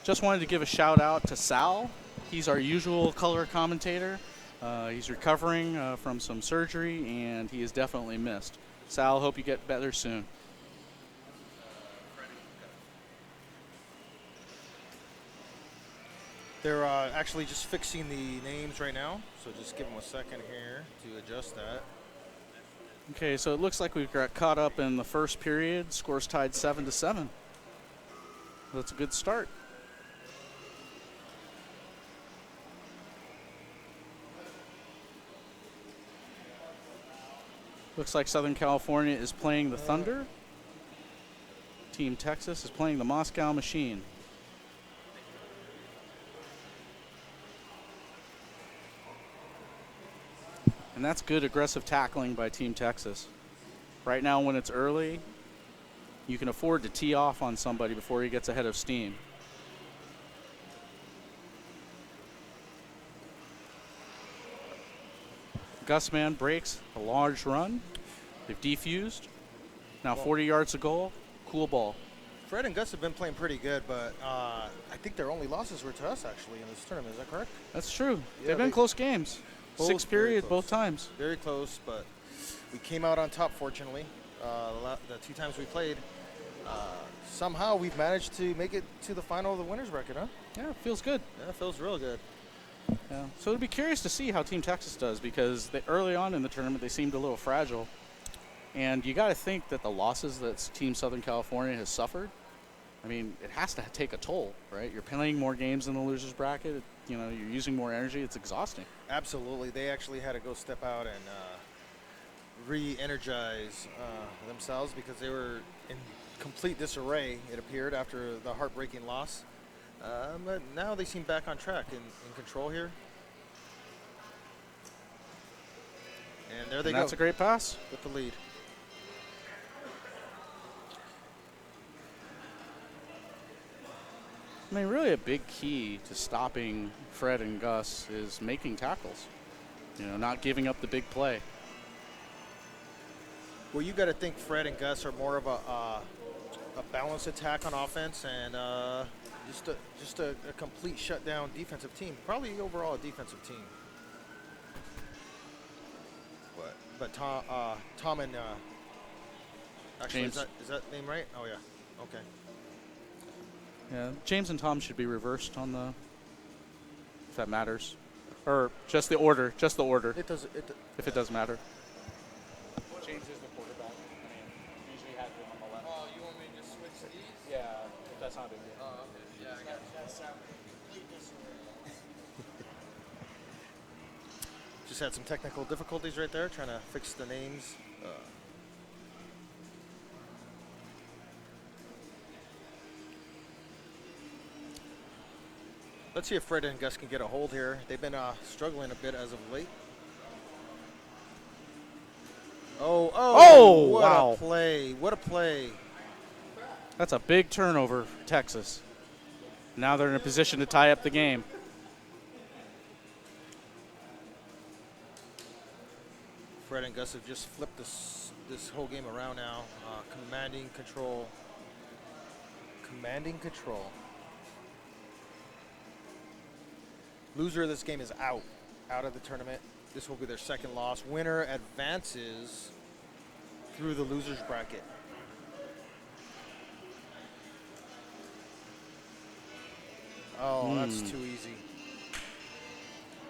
Just wanted to give a shout out to Sal. He's our usual color commentator. He's recovering from some surgery, and he is definitely missed. Sal, hope you get better soon. They're actually just fixing the names right now, so just give them a second here to adjust that. Okay, so it looks like we've got caught up in the first period. Scores tied 7-7. That's a good start. Looks like Southern California is playing the Thunder. Team Texas is playing the Moscow Machine. And that's good aggressive tackling by Team Texas. Right now when it's early, you can afford to tee off on somebody before he gets ahead of steam. Gus man breaks a large run. They've defused. Now 40 yards to goal. Cool ball. Fred and Gus have been playing pretty good, but I think their only losses were to us, actually, in this tournament. Is that correct? That's true. Yeah, They've been close games. Both 6 very periods, close. both times. Very close, but we came out on top, fortunately. The 2 times we played, somehow we've managed to make it to the final of the winners bracket, huh? Yeah, it feels good. Yeah, it feels real good. Yeah. So it'd be curious to see how Team Texas does, because early on in the tournament they seemed a little fragile. And you got to think that the losses that Team Southern California has suffered, I mean, it has to take a toll, right? You're playing more games in the losers bracket. You know, you're using more energy. It's exhausting. Absolutely. They actually had to go step out and re-energize themselves because they were in complete disarray, it appeared, after the heartbreaking loss. But now they seem back on track and in control here. And there they go. That's a great pass. With the lead. I mean, really a big key to stopping Fred and Gus is making tackles. You know, not giving up the big play. Well, you got to think Fred and Gus are more of a balanced attack on offense and just a complete shutdown defensive team. Probably overall a defensive team. But Tom and actually James. is that name right? Oh yeah. Okay. Yeah, James and Tom should be reversed on the, if that matters. Or just the order, It does. if it does matter. James is the quarterback. I mean, usually has him on the left. Oh, you want me to just switch these? Yeah, if that's not a big deal. Oh, okay. Yeah, I got you. Just had some technical difficulties right there, trying to fix the names. Let's see if Fred and Gus can get a hold here. They've been struggling a bit as of late. Oh, what wow. a play. What a play. That's a big turnover for Texas. Now they're in a position to tie up the game. Fred and Gus have just flipped this whole game around now. Commanding control. Commanding control. Loser of this game is out of the tournament. This will be their second loss. Winner advances through the losers bracket. Oh, that's too easy.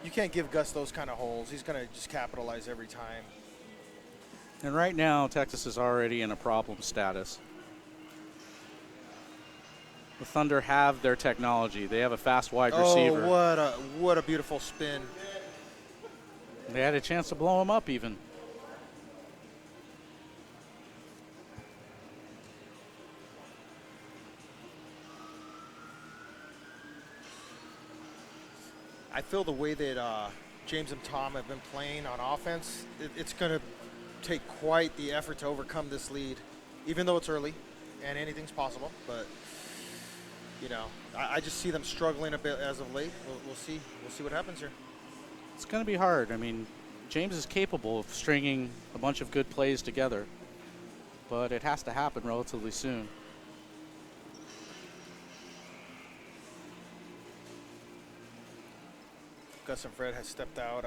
You can't give Gus those kind of holes. He's going to just capitalize every time. And right now, Texas is already in a problem status. The Thunder have their technology. They have a fast wide receiver. Oh, what a beautiful spin. They had a chance to blow him up even. I feel the way that James and Tom have been playing on offense, it's going to take quite the effort to overcome this lead, even though it's early and anything's possible. But, you know, I just see them struggling a bit as of late. We'll see. We'll see what happens here. It's going to be hard. I mean, James is capable of stringing a bunch of good plays together, but it has to happen relatively soon. Gus and Fred has stepped out.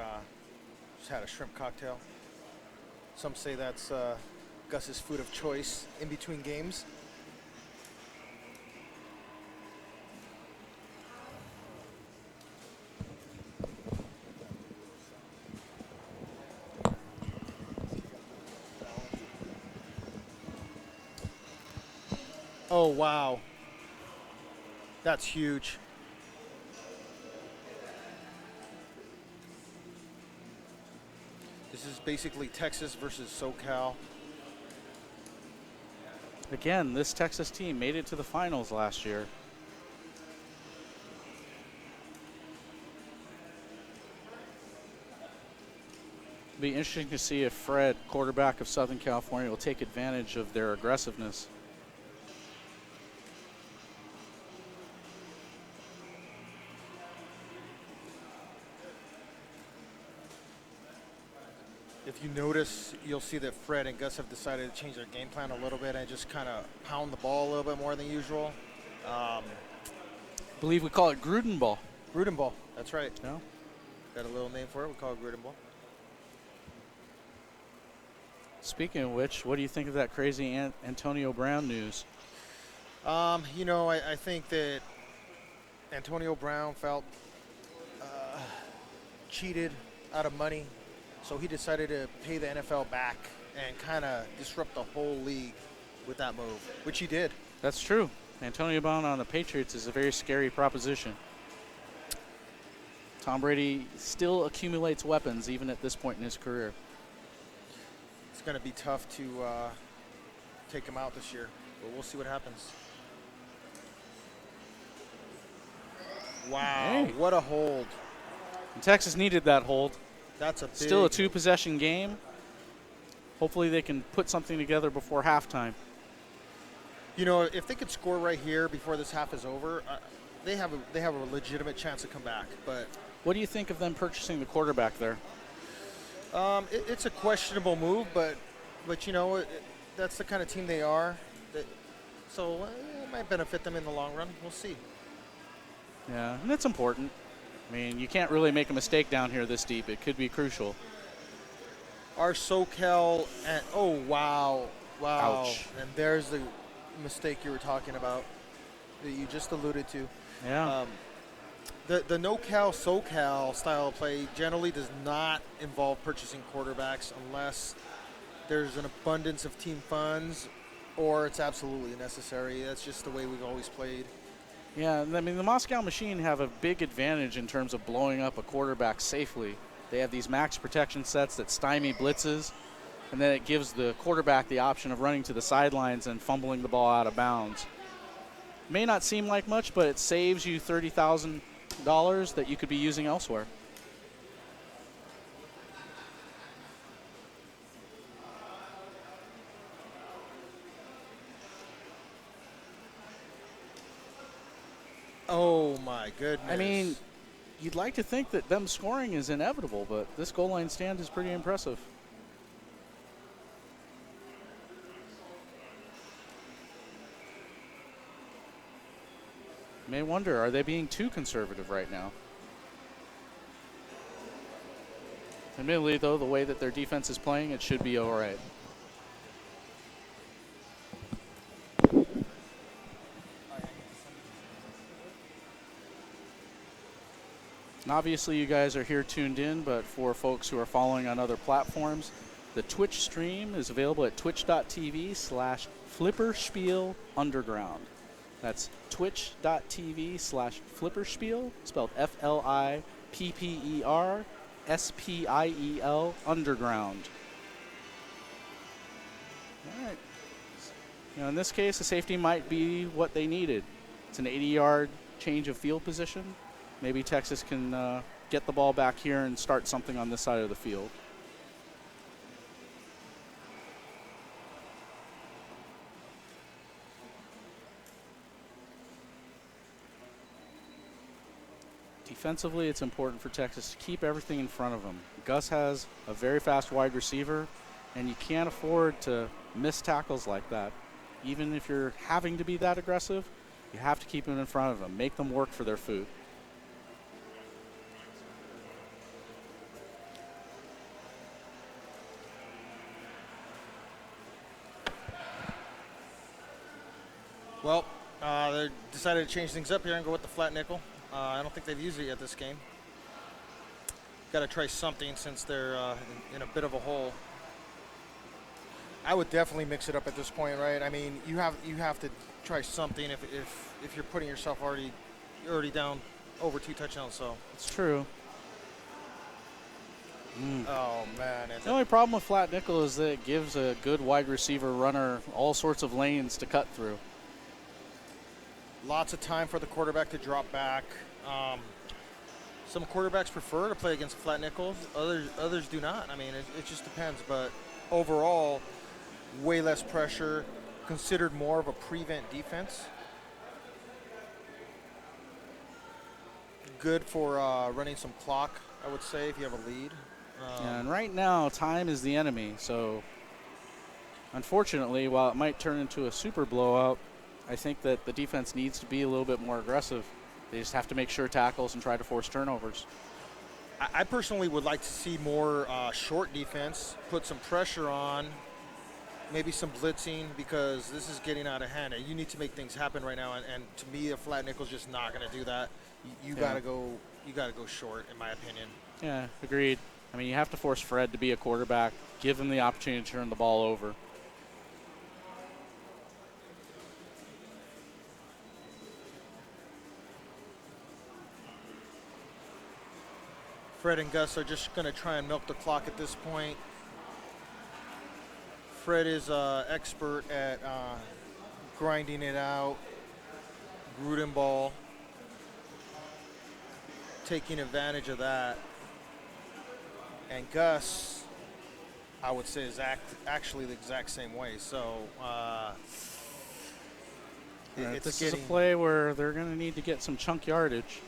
Just had a shrimp cocktail. Some say that's Gus's food of choice in between games. Oh, wow. That's huge. This is basically Texas versus SoCal. Again, this Texas team made it to the finals last year. It'll be interesting to see if Fred, quarterback of Southern California, will take advantage of their aggressiveness. If you notice, you'll see that Fred and Gus have decided to change their game plan a little bit and just kind of pound the ball a little bit more than usual. I believe we call it Gruden ball. Gruden ball, that's right. Yeah. Got a little name for it. We call it Gruden ball. Speaking of which, what do you think of that crazy Antonio Brown news? You know, I think that Antonio Brown felt cheated out of money, so he decided to pay the NFL back and kind of disrupt the whole league with that move, which he did. That's true. Antonio Brown on the Patriots is a very scary proposition. Tom Brady still accumulates weapons even at this point in his career. It's going to be tough to take him out this year, but we'll see what happens. Wow, Hey. what a hold. And Texas needed that hold. That's a big Still a two-possession game. Hopefully they can put something together before halftime. You know, if they could score right here before this half is over, they have a legitimate chance to come back. But What do you think of them purchasing the quarterback there? it's a questionable move, but you know, that's the kind of team they are. So it might benefit them in the long run. We'll see. Yeah, and it's important. I mean, you can't really make a mistake down here this deep. It could be crucial. Our SoCal and oh wow. Ouch. And there's the mistake you were talking about that you just alluded to. Yeah. The no-cal, SoCal style of play generally does not involve purchasing quarterbacks unless there's an abundance of team funds or it's absolutely necessary. That's just the way we've always played. Yeah, I mean, the Moscow Machine have a big advantage in terms of blowing up a quarterback safely. They have these max protection sets that stymie blitzes, and then it gives the quarterback the option of running to the sidelines and fumbling the ball out of bounds. May not seem like much, but it saves you $30,000 that you could be using elsewhere. Oh my goodness. I mean, you'd like to think that them scoring is inevitable, but this goal line stand is pretty impressive. You may wonder, are they being too conservative right now? Admittedly, though, the way that their defense is playing, it should be all right. And obviously, you guys are here tuned in, but for folks who are following on other platforms, the Twitch stream is available at twitch.tv/flipperspielunderground. That's twitch.tv/flipperspiel, spelled FLIPPERSPIEL underground. All right. You know, in this case, the safety might be what they needed. It's an 80-yard change of field position. Maybe Texas can get the ball back here and start something on this side of the field. Defensively, it's important for Texas to keep everything in front of them. Gus has a very fast wide receiver, and you can't afford to miss tackles like that. Even if you're having to be that aggressive, you have to keep them in front of them, make them work for their food. Well, they decided to change things up here and go with the flat nickel. I don't think they've used it yet this game. Got to try something since they're in a bit of a hole. I would definitely mix it up at this point, right? I mean, you have to try something if you're putting yourself already down over 2 touchdowns. So It's true. oh man, The only problem with flat nickel is that it gives a good wide receiver runner all sorts of lanes to cut through. lots of time for the quarterback to drop back. Some quarterbacks prefer to play against flat nickels. Others do not. I mean, it just depends. But overall, way less pressure, considered more of a prevent defense. Good for running some clock, I would say, if you have a lead. And right now, time is the enemy. So, unfortunately, while it might turn into a super blowout, I think that the defense needs to be a little bit more aggressive. They just have to make sure tackles and try to force turnovers. I personally would like to see more short defense, put some pressure on, maybe some blitzing, because this is getting out of hand. You need to make things happen right now, and to me, a flat nickel's just not going to do that. You gotta go short, in my opinion. Yeah, agreed. I mean, you have to force Fred to be a quarterback, give him the opportunity to turn the ball over. Fred and Gus are just going to try and milk the clock at this point. Fred is expert at grinding it out, Gruden ball, taking advantage of that. And Gus, I would say, is actually the exact same way. So This is a play where they're going to need to get some chunk yardage.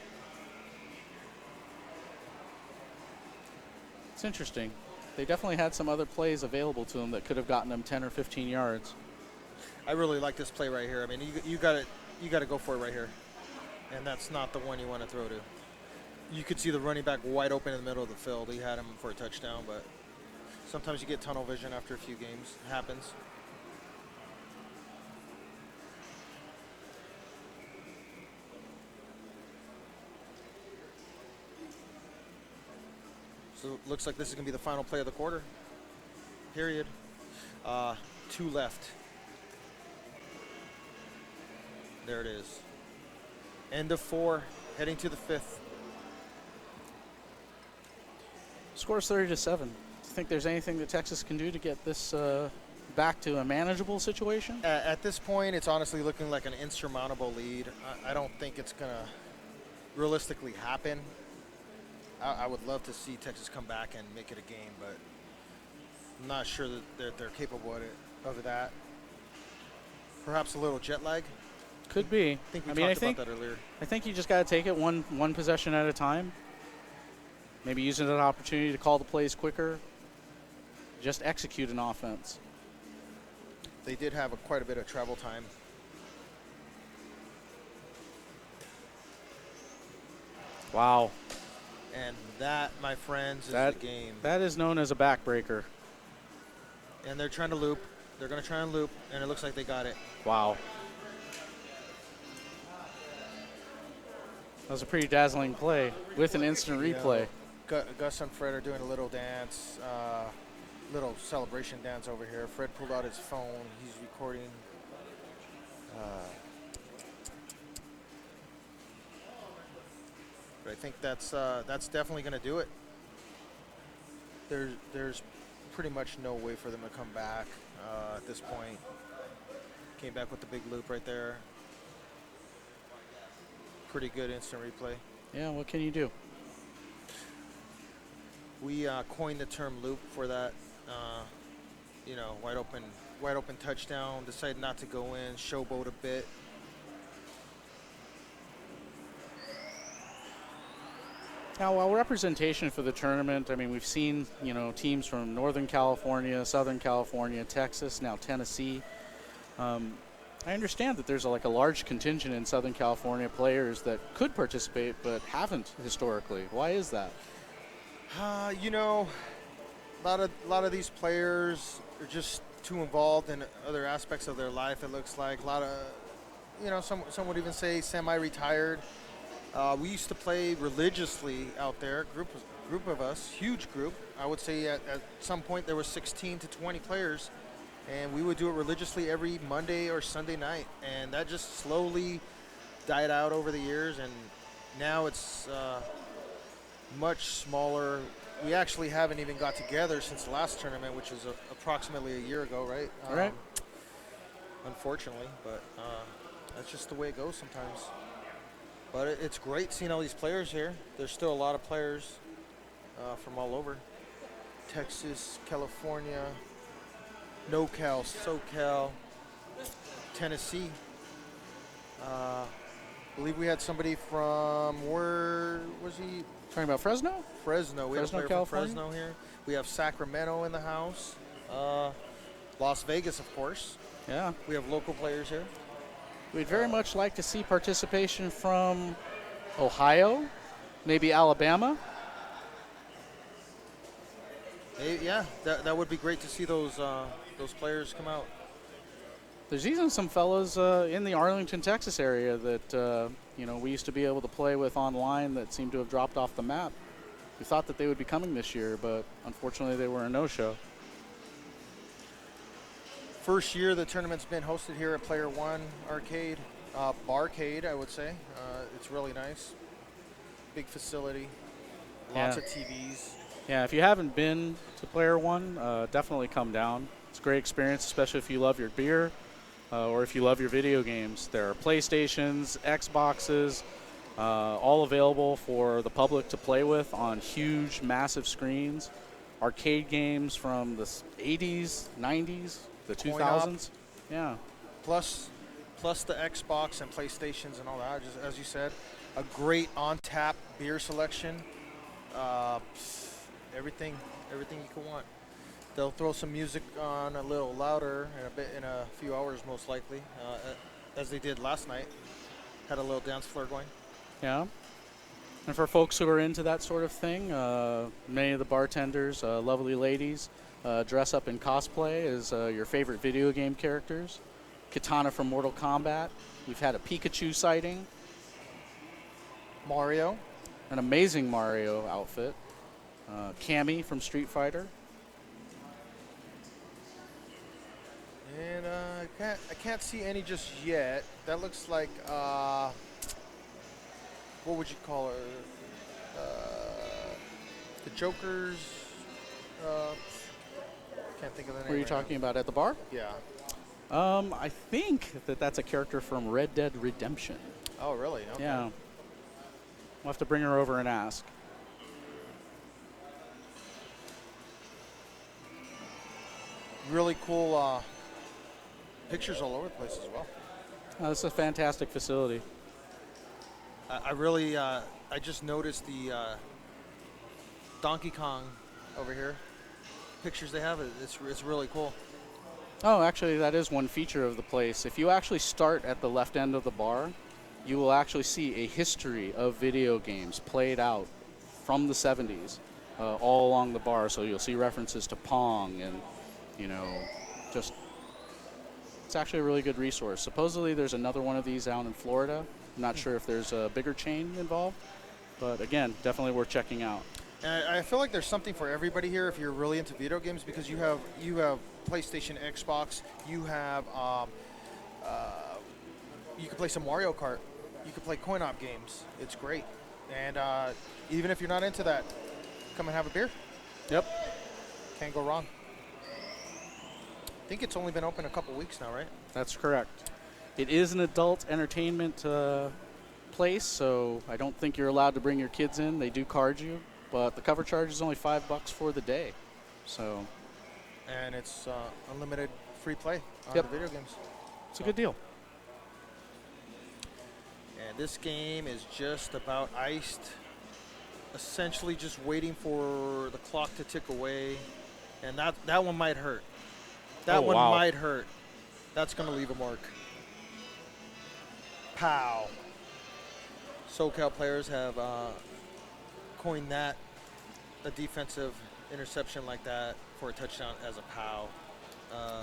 It's interesting. They definitely had some other plays available to them that could have gotten them 10 or 15 yards. I really like this play right here. I mean, you got to go for it right here, and that's not the one you want to throw to. You could see the running back wide open in the middle of the field. He had him for a touchdown, but sometimes you get tunnel vision after a few games. It happens. So it looks like this is going to be the final play of the quarter. Period. 2 left. There it is. End of 4, heading to the 5th. Scores 30-7. Do you think there's anything that Texas can do to get this back to a manageable situation? At this point, it's honestly looking like an insurmountable lead. I don't think it's going to realistically happen. I would love to see Texas come back and make it a game, but I'm not sure that they're capable of that. Perhaps a little jet lag. Could be. I think we talked about that earlier. I think you just got to take it one possession at a time. Maybe using an opportunity to call the plays quicker. Just execute an offense. They did have quite a bit of travel time. Wow. And that, my friends, is the game. That is known as a backbreaker. And they're trying to loop. They're going to try and loop, and it looks like they got it. Wow. That was a pretty dazzling play with an instant replay. Gus and Fred are doing a little dance, little celebration dance over here. Fred pulled out his phone. He's recording. But I think that's definitely going to do it. There's pretty much no way for them to come back at this point. Came back with the big loop right there. Pretty good instant replay. Yeah, what can you do? We coined the term loop for that. Wide open touchdown. Decided not to go in. Showboat a bit. Now, while representation for the tournament, I mean, we've seen, teams from Northern California, Southern California, Texas, now Tennessee. I understand that there's a large contingent in Southern California players that could participate but haven't historically. Why is that? A lot of these players are just too involved in other aspects of their life. It looks like a some would even say semi-retired. We used to play religiously out there. Group of us, huge group. I would say at some point there was 16 to 20 players, and we would do it religiously every Monday or Sunday night. And that just slowly died out over the years, and now it's much smaller. We actually haven't even got together since the last tournament, which was approximately a year ago, right? Right. Unfortunately, but that's just the way it goes sometimes. But it's great seeing all these players here. There's still a lot of players from all over. Texas, California, NoCal, SoCal, Tennessee. I believe we had somebody from, where was he? Talking about Fresno? Fresno. We Fresno, have a player California? from Fresno here. We have Sacramento in the house. Las Vegas, of course. Yeah. We have local players here. We'd very much like to see participation from Ohio, maybe Alabama. Yeah, that would be great to see those players come out. There's even some fellows in the Arlington, Texas area that we used to be able to play with online that seem to have dropped off the map. We thought that they would be coming this year, but unfortunately they were a no-show. First year the tournament's been hosted here at Player One Arcade, Barcade, I would say. It's really nice. Big facility, lots of TVs. Yeah, if you haven't been to Player One, definitely come down. It's a great experience, especially if you love your beer or if you love your video games. There are PlayStations, Xboxes, all available for the public to play with on huge, massive screens. Arcade games from the 80s, 90s, the 2000s. Yeah. Plus the Xbox and PlayStations and all that. Just as you said, a great on-tap beer selection. Everything you could want. They'll throw some music on a little louder in a few hours, most likely, as they did last night. Had a little dance floor going. Yeah. And for folks who are into that sort of thing, many of the bartenders, lovely ladies, dress up in cosplay as your favorite video game characters. Katana from Mortal Kombat. We've had a Pikachu sighting. Mario. An amazing Mario outfit. Cammy from Street Fighter. And I can't see any just yet. That looks like, what would you call her? The Joker's, can't think of the name. What are you right now. talking about, at the bar? Yeah. I think that's a character from Red Dead Redemption. Oh, really? Okay. Yeah. We'll have to bring her over and ask. Really cool pictures all over the place as well. This is a fantastic facility. I just noticed the Donkey Kong over here. Pictures they have, it's really cool. Oh, actually, that is one feature of the place. If you actually start at the left end of the bar, you will actually see a history of video games played out from the 70s all along the bar. So you'll see references to Pong and, just, it's actually a really good resource. Supposedly there's another one of these down in Florida. I'm not sure if there's a bigger chain involved, but again, definitely worth checking out. And I feel like there's something for everybody here if you're really into video games, because you have PlayStation, Xbox, you have you can play some Mario Kart, you can play coin-op games. It's great, and even if you're not into that, come and have a beer. Yep. Can't go wrong. I think it's only been open a couple weeks now, right? That's correct. It is an adult entertainment place, so I don't think you're allowed to bring your kids in. They do card you, but the cover charge is only $5 for the day. So. And it's unlimited free play on Yep. the video games. It's a good deal. And this game is just about iced. Essentially just waiting for the clock to tick away. And that one might hurt. That one wow. might hurt. That's going to leave a mark. Pow. SoCal players have coined that, a defensive interception like that for a touchdown, as a pow.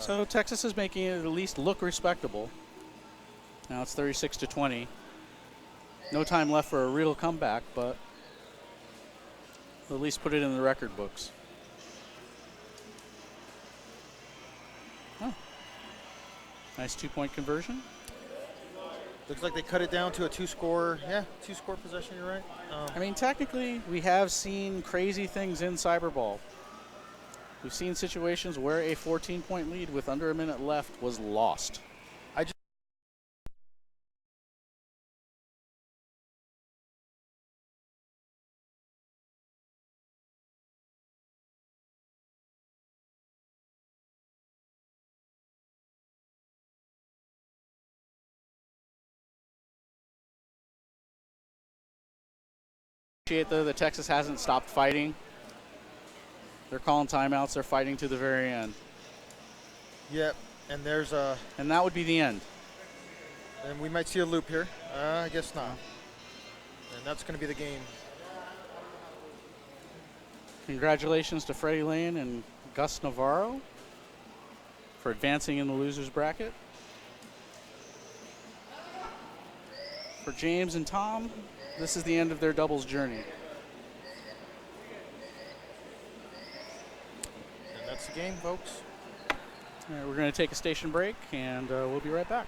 So Texas is making it at least look respectable. Now it's 36-20. No time left for a real comeback, but at least put it in the record books. Oh. Nice 2-point conversion. Looks like they cut it down to a two-score possession. You're right. I mean, technically, we have seen crazy things in Cyberball. We've seen situations where a 14-point lead with under a minute left was lost. Appreciate though that Texas hasn't stopped fighting. They're calling timeouts. They're fighting to the very end. Yep, and there's a. And that would be the end. And we might see a loop here. I guess not. And that's going to be the game. Congratulations to Freddie Lane and Gus Navarro for advancing in the losers bracket. For James and Tom, this is the end of their doubles journey. And that's the game, folks. All right, we're going to take a station break, and we'll be right back.